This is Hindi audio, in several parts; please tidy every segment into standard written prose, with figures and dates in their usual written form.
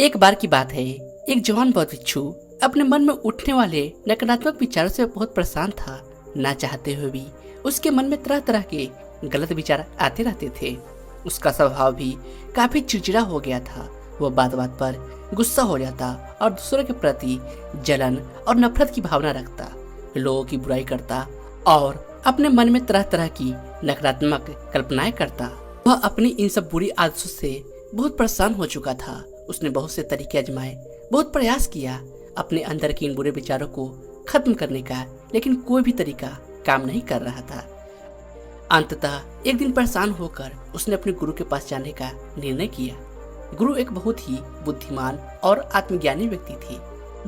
एक बार की बात है, एक जवान बौद्ध भिक्षु अपने मन में उठने वाले नकारात्मक विचारों से बहुत परेशान था। ना चाहते हुए भी उसके मन में तरह तरह के गलत विचार आते रहते थे। उसका स्वभाव भी काफी चिड़चिड़ा हो गया था। वो बात बात पर गुस्सा हो जाता और दूसरों के प्रति जलन और नफरत की भावना रखता, लोगों की बुराई करता और अपने मन में तरह तरह की नकारात्मक कल्पनाएं करता। वह अपनी इन सब बुरी आदतों से बहुत परेशान हो चुका था। उसने बहुत से तरीके आजमाए, बहुत प्रयास किया अपने अंदर के इन बुरे विचारों को खत्म करने का, लेकिन कोई भी तरीका काम नहीं कर रहा था। अंततः एक दिन परेशान होकर उसने अपने गुरु के पास जाने का निर्णय किया। गुरु एक बहुत ही बुद्धिमान और आत्मज्ञानी व्यक्ति थे।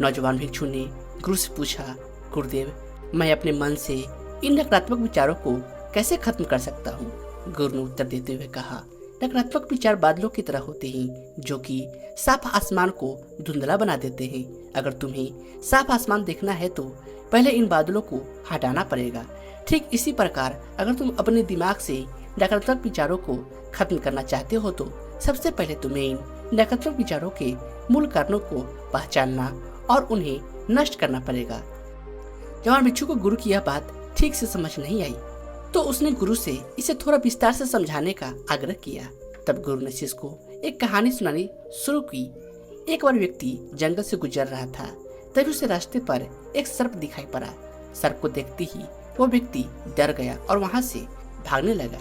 नौजवान भिक्षु ने गुरु से पूछा, गुरुदेव, मैं अपने मन से इन नकारात्मक विचारों को कैसे खत्म कर सकता हूँ? गुरु ने उत्तर देते हुए कहा, नकारात्मक विचार बादलों की तरह होते हैं जो कि साफ आसमान को धुंधला बना देते हैं। अगर तुम्हें साफ आसमान देखना है तो पहले इन बादलों को हटाना पड़ेगा। ठीक इसी प्रकार अगर तुम अपने दिमाग से नकारात्मक विचारों को खत्म करना चाहते हो तो सबसे पहले तुम्हें इन नकारात्मक विचारों के मूल कारणों को पहचानना और उन्हें नष्ट करना पड़ेगा। जवान भिक्षु को गुरु की यह बात ठीक से समझ नहीं आई, तो उसने गुरु से इसे थोड़ा विस्तार से समझाने का आग्रह किया। तब गुरु ने शिष्य को एक कहानी सुनानी शुरू की। एक बार व्यक्ति जंगल से गुजर रहा था, तभी उसे रास्ते पर एक सर्प दिखाई पड़ा। सर्प को देखते ही वो व्यक्ति डर गया और वहां से भागने लगा।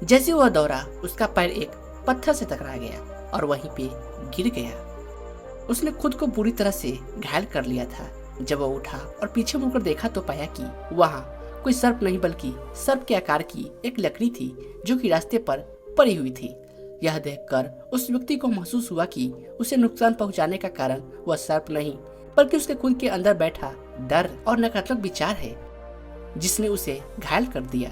जैसे वह दौड़ा, उसका पैर एक पत्थर से टकरा गया और वहीं पे गिर गया। उसने खुद को बुरी तरह से घायल कर लिया था। जब वह उठा और पीछे मुड़कर देखा तो पाया कि वहां कोई सर्प नहीं बल्कि सर्प के आकार की एक लकड़ी थी जो कि रास्ते पर पड़ी हुई थी। यह देखकर उस व्यक्ति को महसूस हुआ कि उसे नुकसान पहुंचाने का कारण वह सर्प नहीं बल्कि उसके खुद के अंदर बैठा डर और नकारात्मक विचार है, जिसने उसे घायल कर दिया।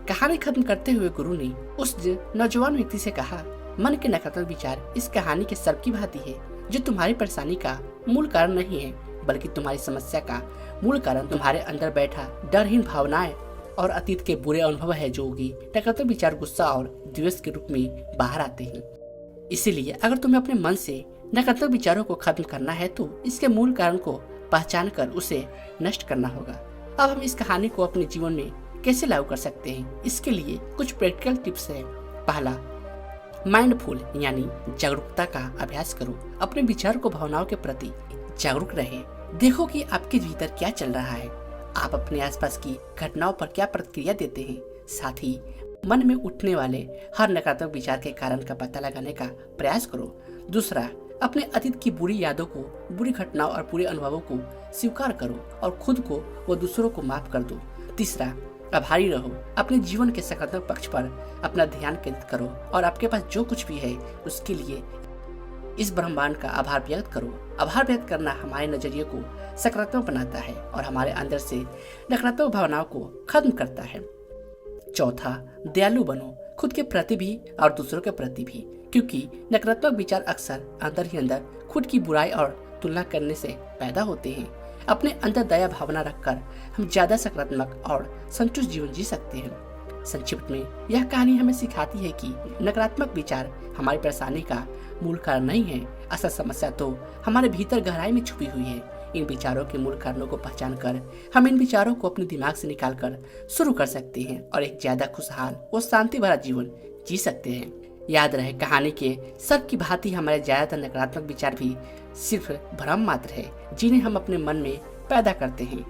कहानी खत्म करते हुए गुरु ने उस नौजवान व्यक्ति से कहा, मन के नकारात्मक विचार इस कहानी के सर्प की भांति है जो तुम्हारी परेशानी का मूल कारण नहीं है, बल्कि तुम्हारी समस्या का मूल कारण तुम्हारे अंदर बैठा डरहीन भावनाएं और अतीत के बुरे अनुभव है, जो कि नकारात्मक विचार गुस्सा और द्वेष के रूप में बाहर आते हैं। इसीलिए अगर तुम्हें अपने मन से नकारात्मक विचारों को खत्म करना है तो इसके मूल कारण को पहचान कर उसे नष्ट करना होगा। अब हम इस कहानी को अपने जीवन में कैसे लागू कर सकते हैं, इसके लिए कुछ प्रैक्टिकल टिप्स है। पहला, माइंडफुल यानी जागरूकता का अभ्यास करो। अपने विचार को भावनाओं के प्रति जागरूक रहे। देखो कि आपके भीतर क्या चल रहा है, आप अपने आसपास की घटनाओं पर क्या प्रतिक्रिया देते हैं। साथ ही मन में उठने वाले हर नकारात्मक विचार के कारण का पता लगाने का प्रयास करो। दूसरा, अपने अतीत की बुरी यादों को, बुरी घटनाओं और बुरे अनुभवों को स्वीकार करो और खुद को व दूसरों को माफ कर दो। तीसरा, आभारी रहो। अपने जीवन के सकारात्मक पक्ष पर अपना ध्यान केंद्रित करो और आपके पास जो कुछ भी है उसके लिए इस ब्रह्मांड का आभार व्यक्त करो। आभार व्यक्त करना हमारे नजरिए को सकारात्मक बनाता है और हमारे अंदर से नकारात्मक भावनाओं को खत्म करता है। चौथा, दयालु बनो, खुद के प्रति भी और दूसरों के प्रति भी, क्योंकि नकारात्मक विचार अक्सर अंदर ही अंदर खुद की बुराई और तुलना करने से पैदा होते हैं। अपने अंदर दया भावना रखकर हम ज्यादा सकारात्मक और संतुष्ट जीवन जी सकते हैं। संक्षिप्त में यह कहानी हमें सिखाती है कि नकारात्मक विचार हमारी परेशानी का मूल कारण नहीं है। असल समस्या तो हमारे भीतर गहराई में छुपी हुई है। इन विचारों के मूल कारणों को पहचान कर हम इन विचारों को अपने दिमाग से निकालकर शुरू कर सकते हैं और एक ज्यादा खुशहाल और शांति भरा जीवन जी सकते हैं। याद रहे, कहानी के सर्प की भांति हमारे ज्यादातर नकारात्मक विचार भी सिर्फ भ्रम मात्र है जिन्हें हम अपने मन में पैदा करते हैं।